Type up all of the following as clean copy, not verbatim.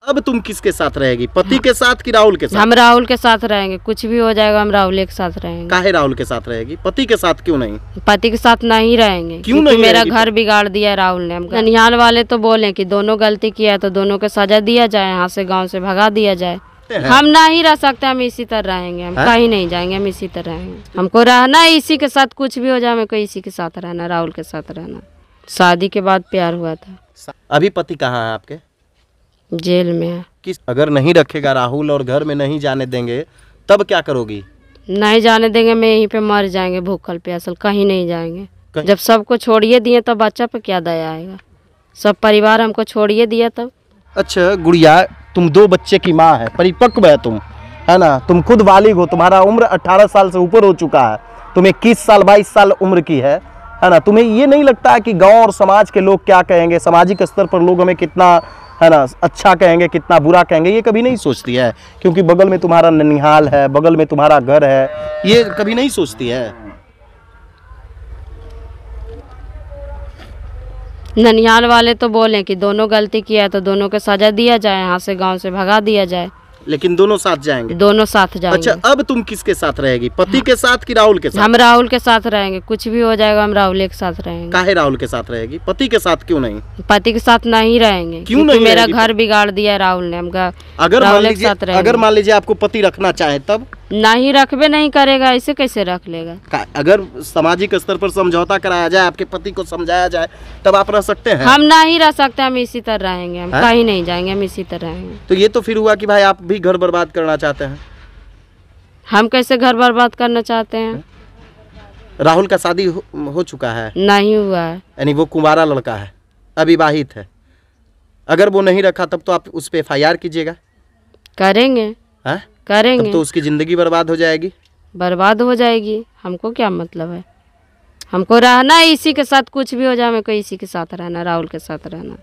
अब तुम किसके साथ रहेगी, पति के साथ कि राहुल के साथ? हम राहुल के साथ रहेंगे, कुछ भी हो जाएगा हम राहुल के साथ रहेंगे। काहे राहुल के साथ रहेगी, पति के साथ क्यों नहीं? पति के साथ नहीं रहेंगे। क्यों नहीं? मेरा घर बिगाड़ दिया राहुल ने। ननिहाल वाले तो बोले कि दोनों गलती किया है तो दोनों को सजा दिया जाए, यहाँ से गाँव से भगा दिया जाए। हम नहीं रह सकते, हम इसी तरह रहेंगे, हम कहीं नहीं जाएंगे, हम इसी तरह रहेंगे। हमको रहना इसी के साथ, कुछ भी हो जाए हमको इसी के साथ रहना, राहुल के साथ रहना। शादी के बाद प्यार हुआ था। अभी पति कहाँ है आपके? जेल में है। किस अगर नहीं रखेगा राहुल और घर में नहीं जाने देंगे तब क्या करोगी? नहीं जाने देंगे, मैं यहीं पे मर जाएंगे भूखल प्यासल, कहीं नहीं जाएंगे। जब सबको छोड़िए दिए तब बच्चा पे क्या दया आएगा? सब परिवार हमको छोड़िए दिया तब। अच्छा गुड़िया, तुम 2 बच्चे की माँ है, परिपक्व है तुम, है ना, तुम खुद बालिग हो, तुम्हारा उम्र 18 साल से ऊपर हो चुका है, तुम 21 साल 22 साल उम्र की है ना। तुम्हें ये नहीं लगता है कि गांव और समाज के लोग क्या कहेंगे, सामाजिक स्तर पर लोग हमें कितना, है ना, अच्छा कहेंगे, कितना बुरा कहेंगे? ये कभी नहीं सोचती है? क्योंकि बगल में तुम्हारा ननिहाल है, बगल में तुम्हारा घर है, ये कभी नहीं सोचती है? ननिहाल वाले तो बोले कि दोनों गलती किया है तो दोनों को सजा दिया जाए, यहाँ से गांव से भगा दिया जाए। लेकिन दोनों साथ जाएंगे? दोनों साथ जाएंगे। अच्छा, अब तुम किसके साथ रहेगी, पति के साथ कि राहुल के साथ? हम राहुल के साथ रहेंगे, कुछ भी हो जाएगा हम राहुल के साथ रहेंगे। काहे राहुल के साथ रहेगी, पति के साथ क्यों नहीं? पति के साथ नहीं रहेंगे। क्यों नहीं? मेरा घर बिगाड़ दिया राहुल ने। अगर मान लीजिए आपको पति रखना चाहे तब? नहीं, रखबे नहीं करेगा, ऐसे कैसे रख लेगा? अगर सामाजिक स्तर पर समझौता कराया जाए, आपके पति को समझाया जाए, तब आप रह सकते हैं? हम नहीं रह सकते, हम इसी तरह रहेंगे, हम कहीं नहीं जाएंगे, हम इसी तरह रहेंगे। तो ये तो फिर हुआ कि भाई आप भी घर बर्बाद करना चाहते हैं। हम कैसे घर बर्बाद करना चाहते हैं? राहुल का शादी हो चुका है? नहीं हुआ है। यानी वो कुंवारा लड़का है, अविवाहित है। अगर वो नहीं रखा तब तो आप उस पर FIR कीजिएगा। करेंगे। है? करेंगे। तब तो उसकी जिंदगी बर्बाद हो जाएगी। बर्बाद हो जाएगी, हमको क्या मतलब है? हमको रहना इसी के साथ, कुछ भी हो जाए हमको इसी के साथ रहना, राहुल के साथ रहना।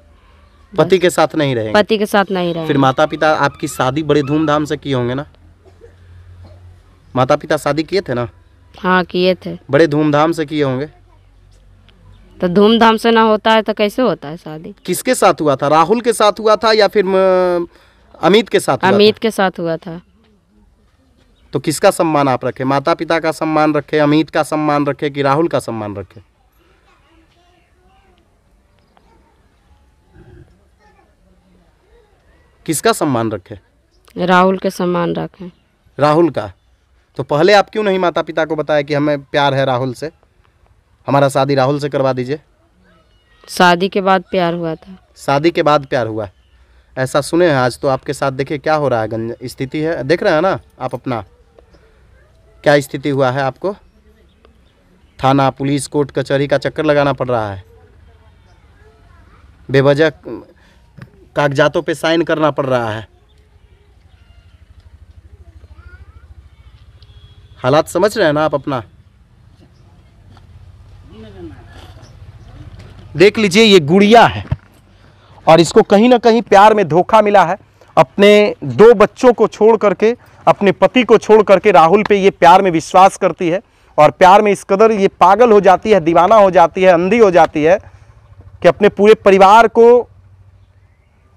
पति के साथ नहीं रहेंगे? पति के साथ नहीं रहेंगे। फिर माता पिता आपकी शादी बड़े धूमधाम से किए होंगे ना? माता पिता शादी किए थे ना? हाँ किए थे। बड़े धूमधाम से किए होंगे। तो धूमधाम से ना होता है तो कैसे होता है शादी? किसके साथ हुआ था, राहुल के साथ हुआ था या फिर अमित के साथ हुआ? अमित के साथ हुआ था। तो किसका सम्मान आप रखे, माता पिता का सम्मान रखे, अमित का सम्मान रखे कि राहुल का सम्मान रखे? किसका सम्मान रखे? राहुल के सम्मान रखे। राहुल का? तो पहले आप क्यों नहीं माता पिता को बताया कि हमें प्यार है राहुल से, हमारा शादी राहुल से करवा दीजिए? शादी के बाद प्यार हुआ था। शादी के बाद प्यार हुआ, ऐसा सुने हैं आज तो आपके साथ। देखिए क्या हो रहा है, गंज स्थिति है, देख रहे हैं ना आप अपना क्या स्थिति हुआ है आपको। थाना पुलिस कोर्ट कचहरी का चक्कर लगाना पड़ रहा है, बेवजह कागजातों पे साइन करना पड़ रहा है। हालात समझ रहे हैं ना आप अपना? देख लीजिए, ये गुड़िया है और इसको कहीं ना कहीं प्यार में धोखा मिला है। अपने 2 बच्चों को छोड़ करके, अपने पति को छोड़ करके राहुल पे ये प्यार में विश्वास करती है और प्यार में इस कदर ये पागल हो जाती है, दीवाना हो जाती है, अंधी हो जाती है कि अपने पूरे परिवार को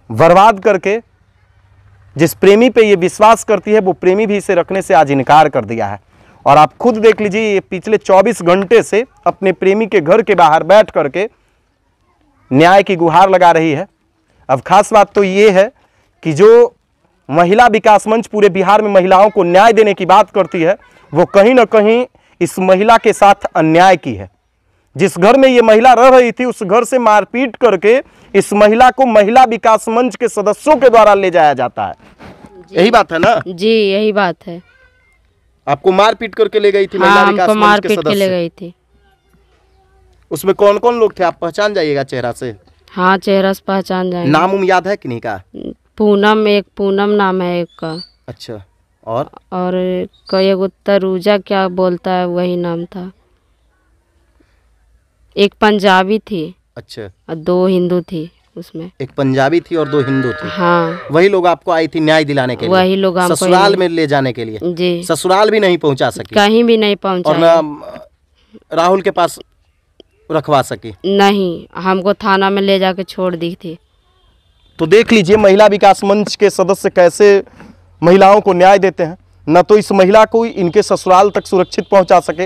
बर्बाद करके जिस प्रेमी पे ये विश्वास करती है वो प्रेमी भी इसे रखने से आज इनकार कर दिया है। और आप खुद देख लीजिए, ये पिछले 24 घंटे से अपने प्रेमी के घर के बाहर बैठ करके न्याय की गुहार लगा रही है। अब खास बात तो ये है कि जो महिला विकास मंच पूरे बिहार में महिलाओं को न्याय देने की बात करती है, वो कहीं ना कहीं इस महिला के साथ अन्याय की है। जिस घर में ये महिला रह रही थी उस घर से मारपीट करके इस महिला को महिला विकास मंच के सदस्यों के द्वारा ले जाया जाता है। यही बात है ना जी? यही बात है। आपको मारपीट करके ले गई थी महिला विकास मंच के सदस्य? ले गई थी। उसमें कौन कौन लोग थे, आप पहचान जाइएगा चेहरा से? हाँ चेहरा से पहचान जाएंगे। नाम उम याद है कि नहीं का? पूनम, एक पूनम नाम है एक का। अच्छा, और एगो तरूजा क्या बोलता है वही नाम था। एक पंजाबी थी। अच्छा। और 2 हिंदू थी उसमें। एक पंजाबी थी और 2 हिंदू थे। हाँ। वही लोग आपको आई थी न्याय दिलाने के लिए? वही लोग हमको ससुराल में ले जाने के लिए? जी। ससुराल भी नहीं पहुंचा सकी? कहीं भी नहीं पहुंचा। और ना राहुल के पास रखवा सकी? नहीं, हमको थाना में ले जाके छोड़ दी थी। तो देख लीजिए महिला विकास मंच के सदस्य कैसे महिलाओं को न्याय देते हैं। न तो इस महिला को इनके ससुराल तक सुरक्षित पहुंचा सके,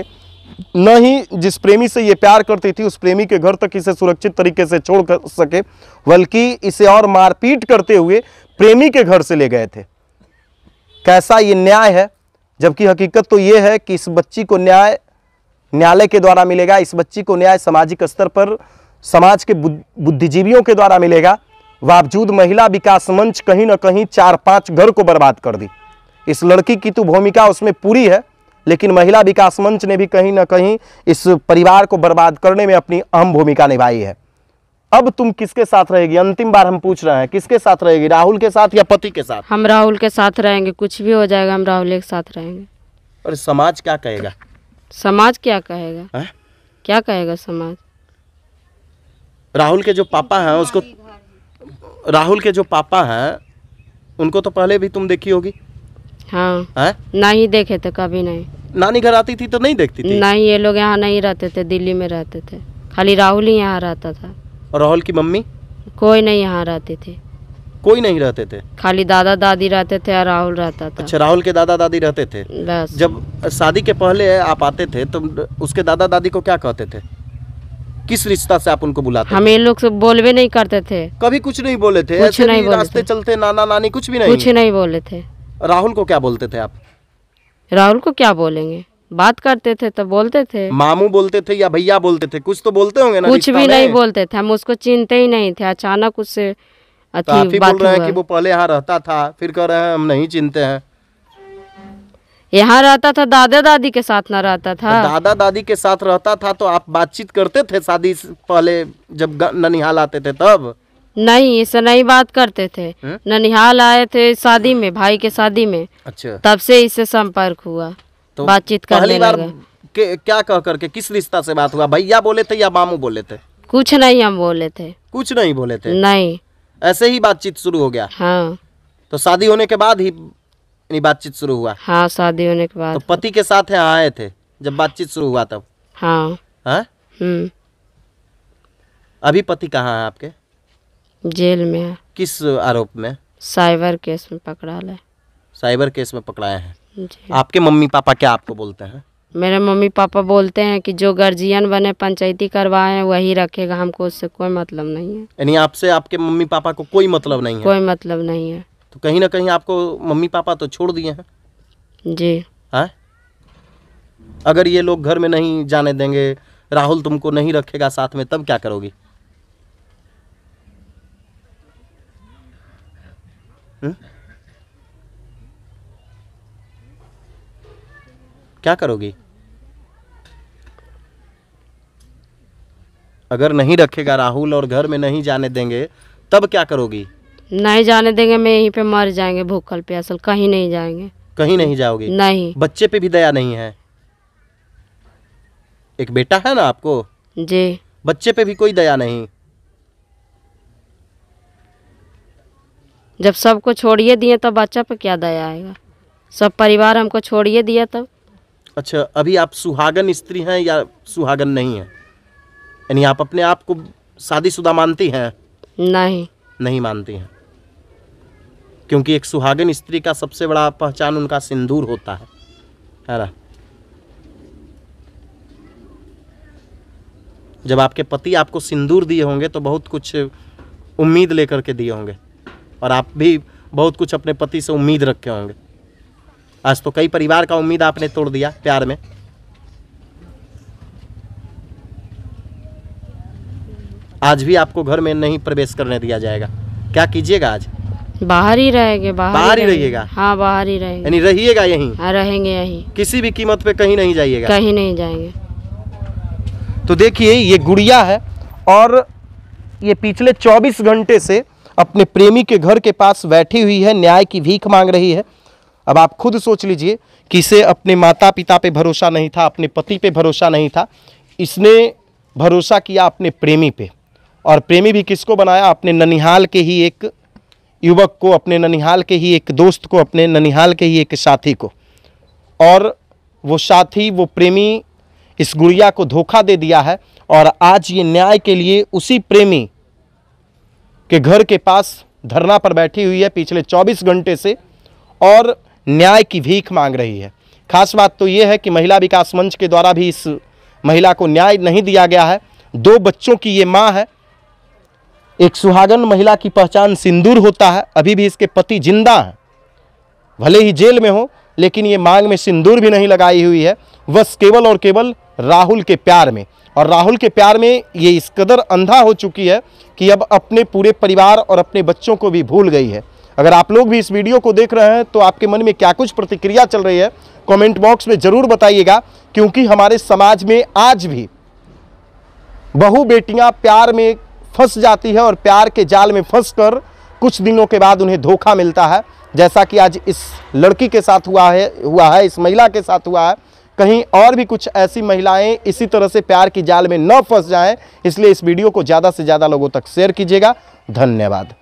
न ही जिस प्रेमी से ये प्यार करती थी उस प्रेमी के घर तक इसे सुरक्षित तरीके से छोड़ कर सके, बल्कि इसे और मारपीट करते हुए प्रेमी के घर से ले गए थे। कैसा ये न्याय है, जबकि हकीकत तो ये है कि इस बच्ची को न्याय न्यायालय के द्वारा मिलेगा, इस बच्ची को न्याय सामाजिक स्तर पर समाज के बुद्धिजीवियों के द्वारा मिलेगा। बावजूद महिला विकास मंच कहीं ना कहीं 4-5 घर को बर्बाद कर दी। इस लड़की की तो भूमिका उसमें पूरी है, लेकिन महिला विकास मंच ने भी कहीं ना कहीं इस परिवार को बर्बाद करने में अपनी अहम भूमिका निभाई है। अब तुम किसके साथ रहेगी? अंतिम बार हम पूछ रहे हैं, किसके साथ रहेगी, राहुल के साथ या पति के साथ? हम राहुल के साथ रहेंगे, कुछ भी हो जाएगा हम राहुल के साथ रहेंगे। और समाज क्या कहेगा? समाज क्या कहेगा है? क्या कहेगा समाज? राहुल के जो पापा हैं उसको, राहुल के जो पापा हैं उनको तो पहले भी तुम देखी होगी। हाँ है? नहीं देखे थे कभी नहीं। नानी घर आती थी तो नहीं देखती थी? नहीं, ये लोग यहाँ नहीं रहते थे, दिल्ली में रहते थे। खाली राहुल ही यहाँ रहता था। और राहुल की मम्मी? कोई नहीं यहाँ रहती थी। कोई नहीं रहते थे? खाली दादा दादी रहते थे और राहुल रहता था। अच्छा, राहुल के दादा दादी रहते थे। बस। जब शादी के पहले आप आते थे तो उसके दादा दादी को क्या कहते थे? किस रिश्ता से आप उनको बुलाते? हम ये लोग से बोलवे नहीं करते थे। कभी कुछ नहीं बोले थे? कुछ ऐसे नहीं भी बोले रास्ते थे। चलते नाना नानी कुछ भी नहीं? कुछ नहीं बोले थे। राहुल को क्या बोलते थे आप? राहुल को क्या बोलेंगे, बात करते थे तो बोलते थे। मामू बोलते थे या भैया बोलते थे? कुछ तो बोलते होंगे ना? कुछ भी नहीं बोलते थे, हम उसको चिनते ही नहीं थे। अचानक उससे तो आप ही बोल रहे हैं कि वो पहले यहाँ रहता था, फिर कह रहे हैं हम नहीं चिनते हैं। यहाँ रहता था, दादा दादी के साथ ना रहता था। तो दादा दादी के साथ रहता था तो आप बातचीत करते थे शादी से पहले जब ननिहाल आते थे तब? नहीं, इससे नहीं बात करते थे। ननिहाल आए थे शादी में, भाई के शादी में। अच्छा, तब से इससे संपर्क हुआ, तो बातचीत करने पहली बार लगे। क्या कह करके किस रिश्ता से बात हुआ? भैया बोले थे या मामू बोले थे? कुछ नहीं हम बोले थे। कुछ नहीं बोले थे? नहीं, ऐसे ही बातचीत शुरू हो गया? हाँ। तो शादी होने के बाद ही बातचीत शुरू हुआ? हाँ, शादी होने के बाद। तो पति के साथ यहाँ आए थे जब बातचीत शुरू हुआ तब? हाँ। हैं? अभी पति कहाँ है आपके? जेल में है। किस आरोप में? साइबर केस में पकड़ा ले। साइबर केस में पकड़ाए हैं। जी। आपके मम्मी पापा क्या आपको बोलते हैं? मेरे मम्मी पापा बोलते हैं कि जो गार्जियन बने पंचायती करवाए हैं वही रखेगा, हमको उससे कोई मतलब नहीं है। यानी आपसे आपके मम्मी पापा को कोई मतलब नहीं है? कोई मतलब नहीं है। तो कहीं ना कहीं आपको मम्मी पापा तो छोड़ दिए हैं? जी। हैं? अगर ये लोग घर में नहीं जाने देंगे, राहुल तुमको नहीं रखेगा साथ में, तब क्या करोगी? क्या करोगी? अगर नहीं रखेगा राहुल और घर में नहीं जाने देंगे तब क्या करोगी? नहीं जाने देंगे, मैं यहीं पे मर जाएंगे भूखल प्यासल, कहीं नहीं जाएंगे। कहीं नहीं जाओगी? नहीं। बच्चे पे भी दया नहीं है? एक बेटा है ना आपको? जी। बच्चे पे भी कोई दया नहीं? जब सबको छोड़िए दिए तब बच्चा पे क्या दया आएगा? सब परिवार हमको छोड़िए दिया तब। अच्छा, अभी आप सुहागन स्त्री हैं या सुहागन नहीं हैं? यानी आप अपने आप को शादीशुदा मानती हैं? नहीं। नहीं मानती हैं, क्योंकि एक सुहागन स्त्री का सबसे बड़ा पहचान उनका सिंदूर होता है ना? जब आपके पति आपको सिंदूर दिए होंगे तो बहुत कुछ उम्मीद लेकर के दिए होंगे, और आप भी बहुत कुछ अपने पति से उम्मीद रखे होंगे। आज तो कई परिवार का उम्मीद आपने तोड़ दिया प्यार में। आज भी आपको घर में नहीं प्रवेश करने दिया जाएगा, क्या कीजिएगा आज? बाहर ही रहेंगे। बाहर ही रहिएगा? हाँ, बाहर ही रहेंगे। यानी रहिएगा यहीं? हाँ, रहेंगे यहीं, किसी भी कीमत पे कहीं नहीं जाइएगा? कहीं नहीं जाएंगे। तो देखिए, ये गुड़िया है और ये पिछले 24 घंटे से अपने प्रेमी के घर के पास बैठी हुई है, न्याय की भीख मांग रही है। अब आप खुद सोच लीजिए कि इसे अपने माता पिता पे भरोसा नहीं था, अपने पति पे भरोसा नहीं था, इसने भरोसा किया अपने प्रेमी पे। और प्रेमी भी किसको बनाया? अपने ननिहाल के ही एक युवक को, अपने ननिहाल के ही एक दोस्त को, अपने ननिहाल के ही एक साथी को। और वो साथी, वो प्रेमी इस गुड़िया को धोखा दे दिया है और आज ये न्याय के लिए उसी प्रेमी के घर के पास धरना पर बैठी हुई है पिछले 24 घंटे से और न्याय की भीख मांग रही है। खास बात तो ये है कि महिला विकास मंच के द्वारा भी इस महिला को न्याय नहीं दिया गया है। 2 बच्चों की ये माँ है। एक सुहागन महिला की पहचान सिंदूर होता है। अभी भी इसके पति जिंदा हैं, भले ही जेल में हो, लेकिन ये मांग में सिंदूर भी नहीं लगाई हुई है, बस केवल और केवल राहुल के प्यार में। और राहुल के प्यार में ये इस कदर अंधा हो चुकी है कि अब अपने पूरे परिवार और अपने बच्चों को भी भूल गई है। अगर आप लोग भी इस वीडियो को देख रहे हैं तो आपके मन में क्या कुछ प्रतिक्रिया चल रही है, कमेंट बॉक्स में ज़रूर बताइएगा। क्योंकि हमारे समाज में आज भी बहू बेटियां प्यार में फंस जाती है और प्यार के जाल में फंसकर कुछ दिनों के बाद उन्हें धोखा मिलता है, जैसा कि आज इस लड़की के साथ हुआ है, इस महिला के साथ हुआ है। कहीं और भी कुछ ऐसी महिलाएं इसी तरह से प्यार की जाल में न फंस जाएं, इसलिए इस वीडियो को ज़्यादा से ज़्यादा लोगों तक शेयर कीजिएगा। धन्यवाद।